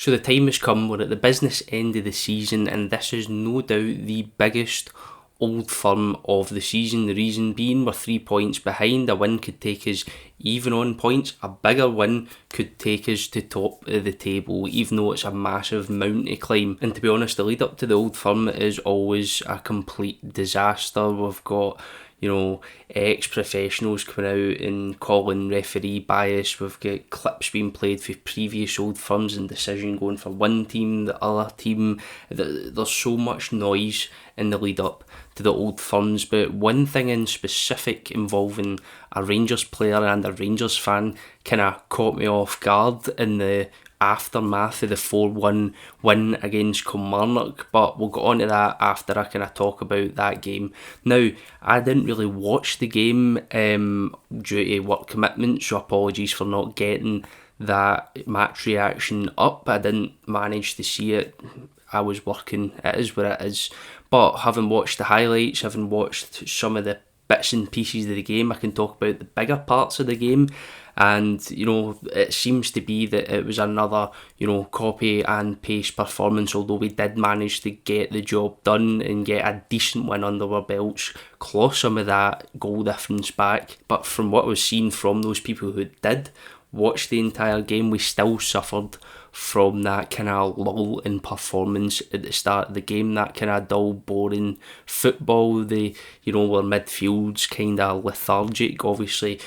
So the time has come, we're at the business end of the season, and this is no doubt the biggest Old Firm of the season. The reason being, we're 3 points behind. A win could take us even on points. A bigger win could take us to top of the table, even though it's a massive mountain to climb. And to be honest, the lead up to the Old Firm is always a complete disaster. We've got ex-professionals coming out and calling referee bias. We've got clips being played for previous Old Firms and decision going for one team, the other team. There's so much noise in the lead up to the Old Firms, but one thing in specific involving a Rangers player and a Rangers fan kind of caught me off guard in the aftermath of the 4-1 win against Kilmarnock, but we'll get on to that after I kind of talk about that game. Now, I didn't really watch the game due to work commitments, so apologies for not getting that match reaction up. I didn't manage to see it. I was working, it is what it is. But having watched the highlights, having watched some of the bits and pieces of the game, I can talk about the bigger parts of the game. And, it seems to be that it was another, copy and paste performance, although we did manage to get the job done and get a decent win under our belts, claw some of that goal difference back. But from what was seen from those people who did watch the entire game, we still suffered from that kind of lull in performance at the start of the game, that kind of dull, boring football. Where midfield's kind of lethargic. Obviously,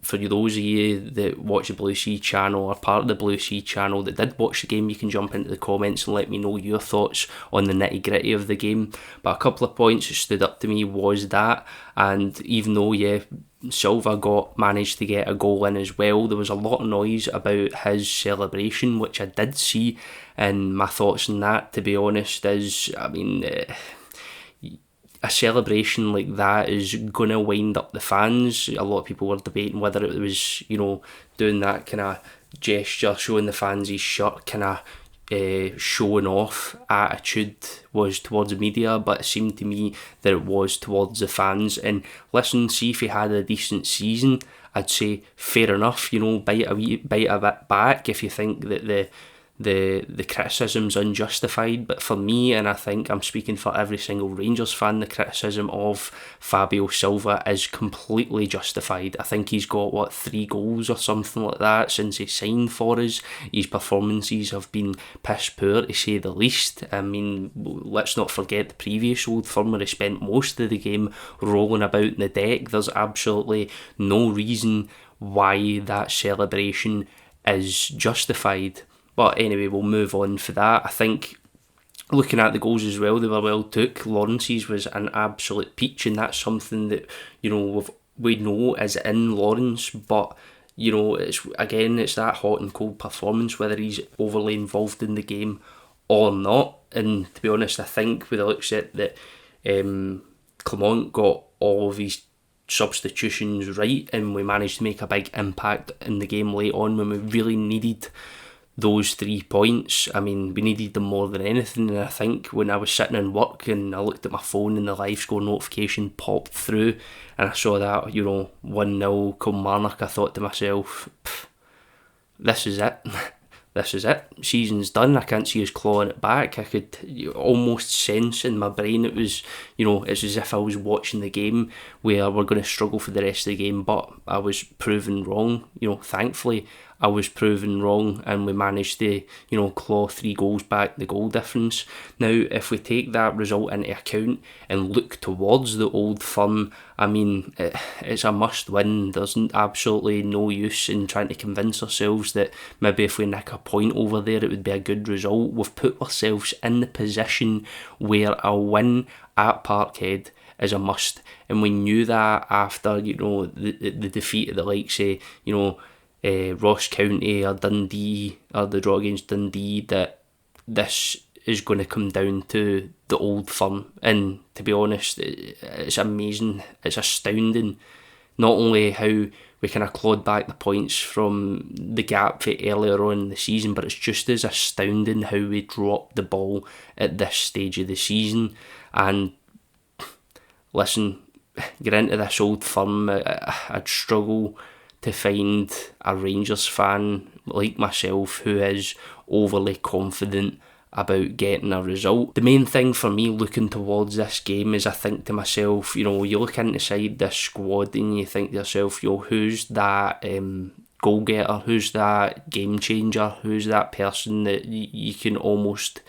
for those of you that watch the Blue Sea channel or part of the Blue Sea channel that did watch the game, you can jump into the comments and let me know your thoughts on the nitty gritty of the game. But a couple of points that stood up to me was that, and even though Silva managed to get a goal in as well, there was a lot of noise about his celebration, which I did see, and my thoughts on that, to be honest, is, a celebration like that is going to wind up the fans. A lot of people were debating whether it was, doing that kind of gesture, showing the fans his shirt, kind of showing off attitude was towards the media, but it seemed to me that it was towards the fans. And listen, see if he had a decent season, I'd say fair enough, bite a bit back if you think that the criticism's unjustified. But for me, and I think I'm speaking for every single Rangers fan, the criticism of Fabio Silva is completely justified. I think he's got 3 goals or something like that since he signed for us. His performances have been piss poor, to say the least. Let's not forget the previous Old Firm where he spent most of the game rolling about in the deck. There's absolutely no reason why that celebration is justified. But anyway, we'll move on for that. I think looking at the goals as well, they were well took. Lawrence's was an absolute peach, and that's something that, we know is in Lawrence, but, it's that hot and cold performance, whether he's overly involved in the game or not. And to be honest, I think with the looks at that, Clement got all of his substitutions right, and we managed to make a big impact in the game late on when we really needed those 3 points. We needed them more than anything, and I think when I was sitting in work and I looked at my phone and the live score notification popped through and I saw that 1-0 Kilmarnock, I thought to myself, this is it. This is it. Season's done. I can't see us clawing it back. I could almost sense in my brain it was, it's as if I was watching the game where we're going to struggle for the rest of the game, but I was proven wrong. Thankfully, I was proven wrong, and we managed to, claw 3 goals back, the goal difference. Now, if we take that result into account and look towards the Old Firm, it's a must win. There's absolutely no use in trying to convince ourselves that maybe if we nick a point over there, it would be a good result. We've put ourselves in the position where a win at Parkhead is a must, and we knew that after, the defeat of the likes of, Ross County or Dundee, or the draw against Dundee, that this is going to come down to the Old Firm. And to be honest, it's amazing, it's astounding, not only how we kind of clawed back the points from the gap for earlier on in the season, but it's just as astounding how we dropped the ball at this stage of the season. And listen, get into this Old Firm, I'd struggle to find a Rangers fan like myself who is overly confident about getting a result. The main thing for me looking towards this game is I think to myself, you look inside this squad and you think to yourself, who's that goal getter, who's that game changer, who's that person that you can almost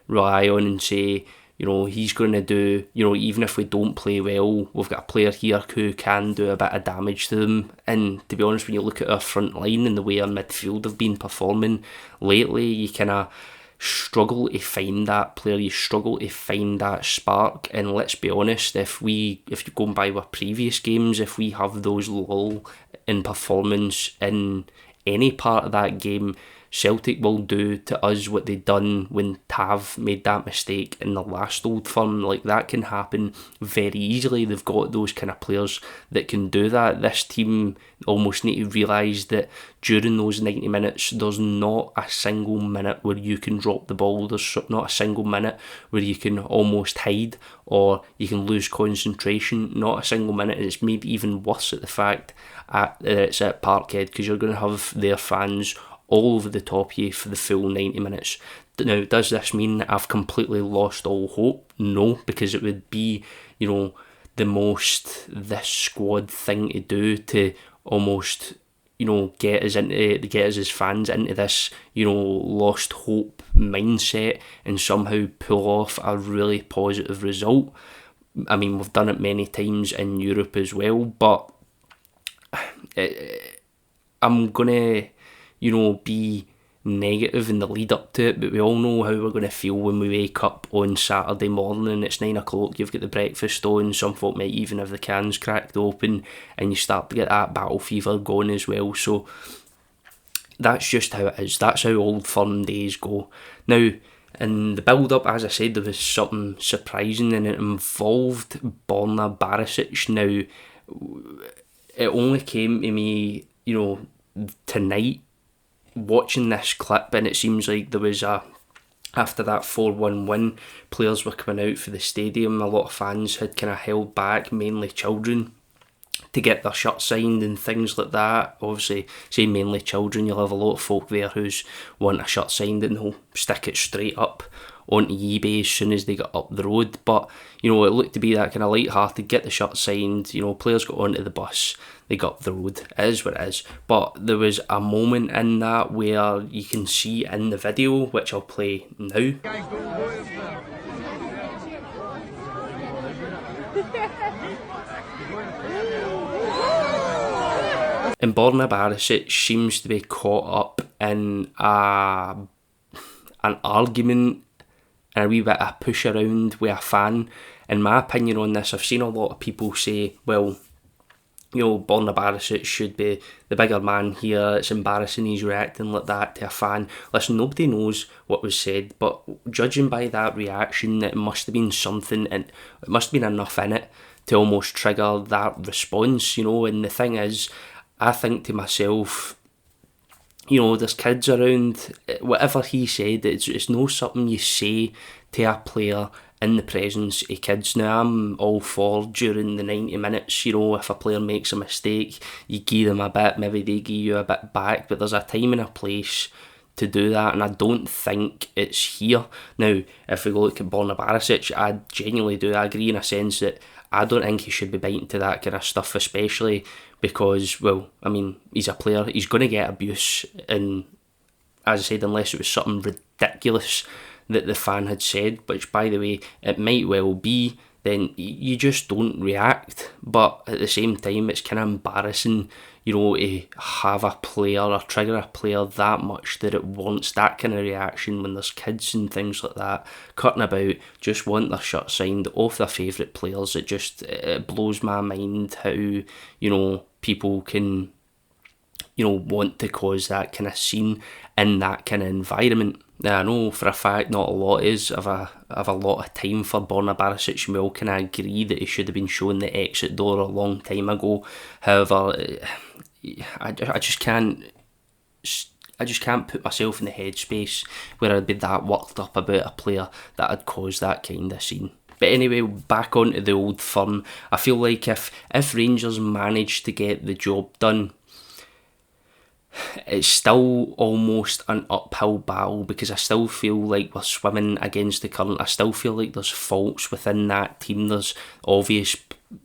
rely on and say, he's going to do, even if we don't play well, we've got a player here who can do a bit of damage to them. And to be honest, when you look at our front line and the way our midfield have been performing lately, you kind of struggle to find that player, you struggle to find that spark. And let's be honest, if you're going by our previous games, if we have those lull in performance in any part of that game, Celtic will do to us what they done when Tav made that mistake in the last Old Firm. Like, that can happen very easily. They've got those kind of players that can do that. This team almost need to realise that during those 90 minutes, there's not a single minute where you can drop the ball. There's not a single minute where you can almost hide or you can lose concentration. Not a single minute. And it's made even worse at the fact that it's at Parkhead, because you're going to have their fans all over the top of you for the full 90 minutes. Now, does this mean that I've completely lost all hope? No, because it would be, the most this squad thing to do to almost, get us as fans into this, lost hope mindset and somehow pull off a really positive result. I mean, we've done it many times in Europe as well, but I'm going to be negative in the lead up to it, but we all know how we're going to feel when we wake up on Saturday morning and it's 9 o'clock, you've got the breakfast on, some folk might even have the cans cracked open, and you start to get that battle fever going as well. So that's just how it is. That's how Old Firm days go. Now, in the build-up, as I said, there was something surprising, and it involved Borna Barisic. Now, it only came to me, tonight, watching this clip, and it seems like there was after that 4-1 win, players were coming out for the stadium. A lot of fans had kind of held back, mainly children, to get their shirt signed and things like that. Obviously, say mainly children, you'll have a lot of folk there who's want a shirt signed and they'll stick it straight up onto eBay as soon as they get up the road. But, it looked to be that kind of light-hearted, get the shirt signed, players got onto the bus, they got up the road. It is what it is. But there was a moment in that where you can see in the video, which I'll play now. And Borna Barisic seems to be caught up in an argument and a wee bit of push around with a fan. In my opinion on this, I've seen a lot of people say, well, Borna Barisic should be the bigger man here. It's embarrassing he's reacting like that to a fan. Listen, nobody knows what was said, but judging by that reaction, it must have been something, and it must have been enough in it to almost trigger that response, And the thing is, I think to myself, there's kids around. Whatever he said, it's no something you say to a player in the presence of kids. Now, I'm all for during the 90 minutes, if a player makes a mistake, you give them a bit, maybe they give you a bit back, but there's a time and a place to do that, and I don't think it's here. Now, if we go look at Borna Barisic, I genuinely do agree in a sense that I don't think he should be biting to that kind of stuff, especially because, well, I mean, he's a player, he's going to get abuse, and as I said, unless it was something ridiculous that the fan had said, which, by the way, it might well be, then you just don't react. But at the same time, it's kind of embarrassing, to have a player or trigger a player that much that it wants that kind of reaction when there's kids and things like that cutting about, just want their shirt signed off their favourite players. It blows my mind how, people can, want to cause that kind of scene in that kind of environment. Now, I know for a fact not a lot is. I've a lot of time for Borna Barisic, and we all kind of agree that he should have been shown the exit door a long time ago. However, I just can't put myself in the headspace where I'd be that worked up about a player that had caused that kind of scene. But anyway, back onto the Old Firm. I feel like if Rangers managed to get the job done, it's still almost an uphill battle because I still feel like we're swimming against the current. I still feel like there's faults within that team. There's obvious,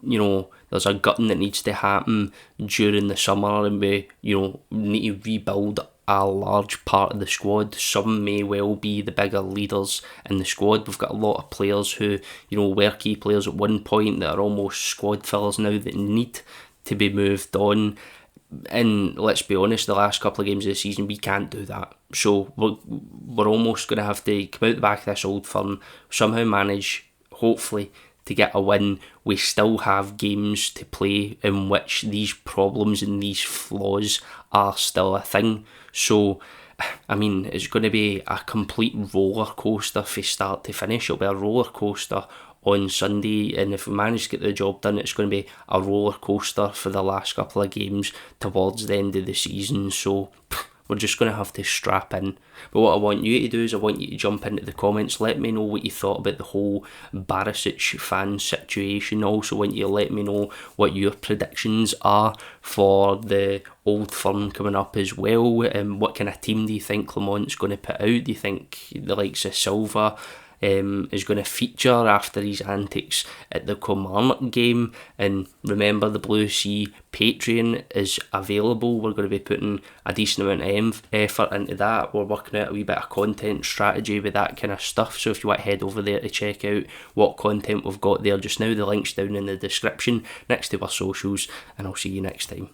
there's a gutting that needs to happen during the summer, and we, need to rebuild a large part of the squad. Some may well be the bigger leaders in the squad. We've got a lot of players who, were key players at one point that are almost squad fillers now that need to be moved on. And let's be honest, the last couple of games of the season, we can't do that. So we're almost going to have to come out the back of this Old Firm, somehow manage, hopefully, to get a win. We still have games to play in which these problems and these flaws are still a thing. So, I mean, it's going to be a complete roller coaster from start to finish. It'll be a roller coaster on Sunday, and if we manage to get the job done, it's going to be a roller coaster for the last couple of games towards the end of the season. So we're just going to have to strap in. But what I want you to do is I want you to jump into the comments. Let me know what you thought about the whole Barisic fan situation. Also want you to let me know what your predictions are for the Old Firm coming up as well. And what kind of team do you think Clermont's going to put out? Do you think the likes of Silva is going to feature after his antics at the Kilmarnock game? And remember, the Blue Sea Patreon is available. We're going to be putting a decent amount of effort into that. We're working out a wee bit of content strategy with that kind of stuff. So if you want to head over there to check out what content we've got there just now, the link's down in the description next to our socials, and I'll see you next time.